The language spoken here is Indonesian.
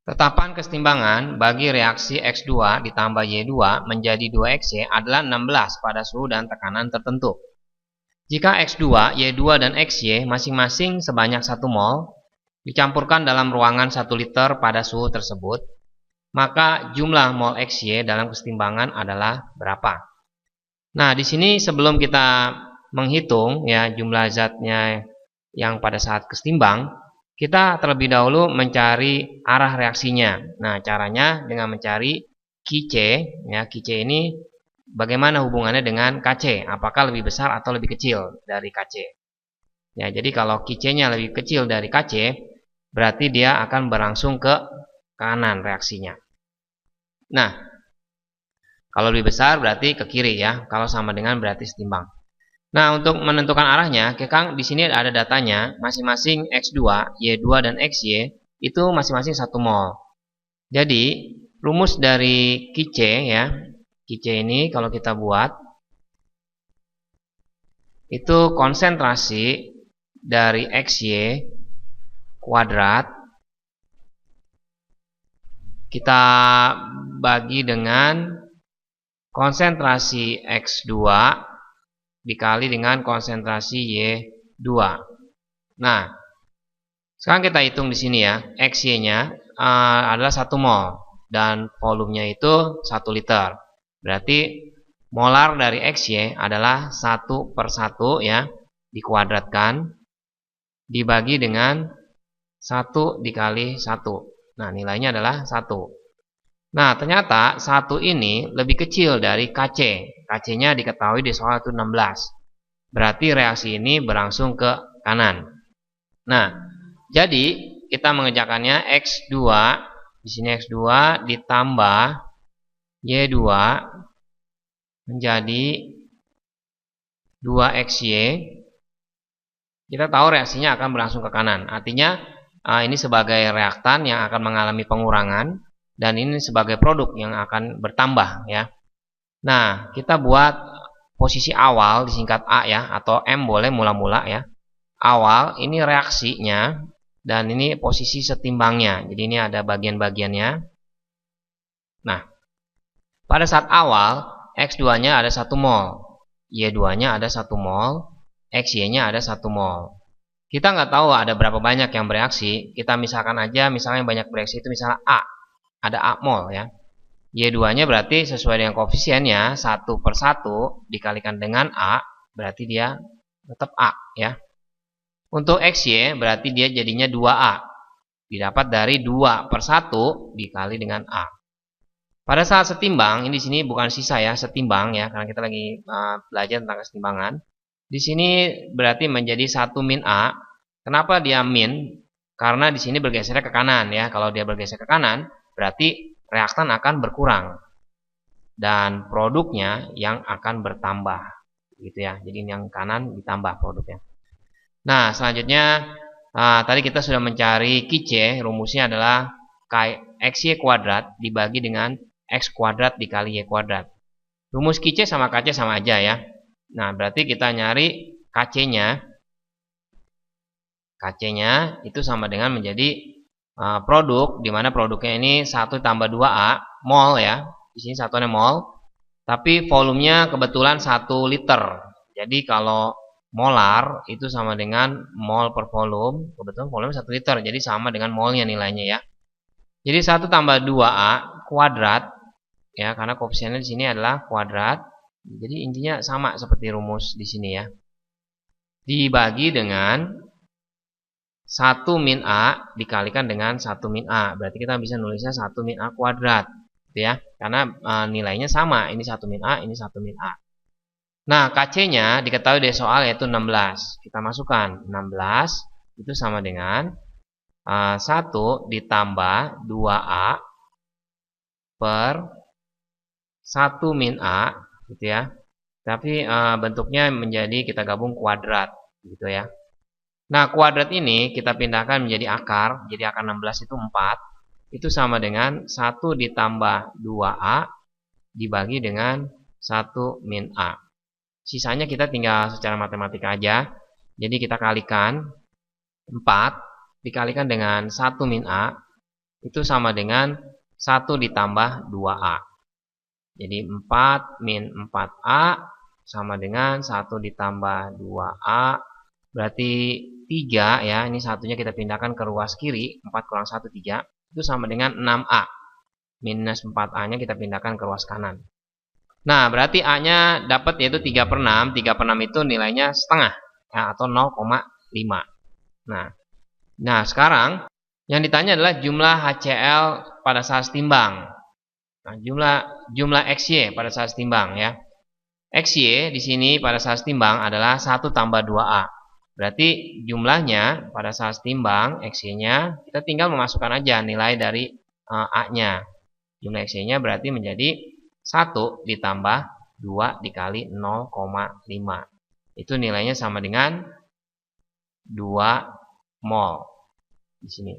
Tetapan kesetimbangan bagi reaksi X2 ditambah Y2 menjadi 2XY adalah 16 pada suhu dan tekanan tertentu. Jika X2, Y2, dan XY masing-masing sebanyak 1 mol dicampurkan dalam ruangan 1 liter pada suhu tersebut, maka jumlah mol XY dalam kesetimbangan adalah berapa? Nah, di sini sebelum kita menghitung ya jumlah zatnya yang pada saat kesetimbang, kita terlebih dahulu mencari arah reaksinya. Nah, caranya dengan mencari Qc, ya Qc ini bagaimana hubungannya dengan Kc? Apakah lebih besar atau lebih kecil dari Kc? Ya, jadi kalau Qc-nya lebih kecil dari Kc, berarti dia akan berangsung ke kanan reaksinya. Nah, kalau lebih besar berarti ke kiri ya. Kalau sama dengan berarti setimbang. Nah, untuk menentukan arahnya, di sini ada datanya, masing-masing X2, Y2, dan XY itu masing-masing 1 mol. Jadi, rumus dari Qc ya, Qc ini kalau kita buat, itu konsentrasi dari XY kuadrat, kita bagi dengan konsentrasi X2 dikali dengan konsentrasi Y2. Nah, sekarang kita hitung di sini ya, XY-nya adalah 1 mol dan volumenya itu 1 liter. Berarti molar dari XY adalah 1/1 ya, dikuadratkan dibagi dengan 1 dikali 1. Nah, nilainya adalah 1. Nah, ternyata 1 ini lebih kecil dari Kc. Kc-nya diketahui di soal itu 16. Berarti reaksi ini berangsung ke kanan. Nah, jadi kita mengerjakannya X2, di sini X2 ditambah Y2 menjadi 2XY. Kita tahu reaksinya akan berangsung ke kanan. Artinya ini sebagai reaktan yang akan mengalami pengurangan. Dan ini sebagai produk yang akan bertambah ya. Nah, kita buat posisi awal disingkat A ya, atau M boleh mula-mula ya. Awal ini reaksinya dan ini posisi setimbangnya. Jadi ini ada bagian-bagiannya. Nah, pada saat awal X2-nya ada 1 mol, Y2-nya ada 1 mol, XY-nya ada 1 mol. Kita nggak tahu ada berapa banyak yang bereaksi. Kita misalkan aja misalnya yang banyak bereaksi itu misalnya A. Ada A mol ya. Y2-nya berarti sesuai dengan koefisiennya 1/1 dikalikan dengan A, berarti dia tetap A ya. Untuk XY berarti dia jadinya 2A. Didapat dari 2/1 dikali dengan A. Pada saat setimbang, ini di sini bukan sisa ya, setimbang ya, karena kita lagi belajar tentang kesetimbangan. Di sini berarti menjadi 1 min A. Kenapa dia min? Karena di sini bergesernya ke kanan ya. Kalau dia bergeser ke kanan, berarti reaktan akan berkurang dan produknya yang akan bertambah gitu ya. Jadi yang kanan ditambah produknya. Nah, selanjutnya tadi kita sudah mencari Qc, rumusnya adalah XY kuadrat dibagi dengan X kuadrat dikali Y kuadrat. Rumus Qc sama Kc sama aja ya. Nah, berarti kita nyari Kc-nya. Kc-nya itu sama dengan menjadi produk, dimana produknya ini 1 tambah 2A mol ya, di sini satuannya mol, tapi volumenya kebetulan 1 liter. Jadi kalau molar itu sama dengan mol per volume, kebetulan volume 1 liter, jadi sama dengan molnya nilainya ya. Jadi 1 tambah 2A kuadrat ya, karena koefisiennya di sini adalah kuadrat. Jadi intinya sama seperti rumus di sini ya. Dibagi dengan 1 min A dikalikan dengan 1 min A. Berarti kita bisa nulisnya 1 min A kuadrat gitu ya. Karena nilainya sama. Ini 1 min A, ini 1 min A. Nah, Kc-nya diketahui dari soal yaitu 16. Kita masukkan 16 itu sama dengan 1 ditambah 2A per 1 min A gitu ya. Tapi bentuknya menjadi kita gabung kuadrat gitu ya. Nah, kuadrat ini kita pindahkan menjadi akar. Jadi akar 16 itu 4. Itu sama dengan 1 ditambah 2A dibagi dengan 1 min A. Sisanya kita tinggal secara matematika aja. Jadi kita kalikan 4 dikalikan dengan 1 min A. itu sama dengan 1 ditambah 2A. Jadi 4 min 4A sama dengan 1 ditambah 2A, berarti 3 ya, ini satunya kita pindahkan ke ruas kiri, 4 kurang 1, 3, itu sama dengan 6A. Minus 4A-nya kita pindahkan ke ruas kanan. Nah, berarti A-nya dapat yaitu 3/6. 3/6 itu nilainya setengah, ya, atau 0,5. Nah, sekarang yang ditanya adalah jumlah HCl pada saat setimbang. Nah, jumlah XY pada saat setimbang ya. XY di sini pada saat setimbang adalah 1 tambah 2A. Berarti jumlahnya pada saat setimbang XY-nya kita tinggal memasukkan aja nilai dari A-nya. Jumlah XY-nya berarti menjadi 1 ditambah 2 dikali 0,5. Itu nilainya sama dengan 2 mol di sini.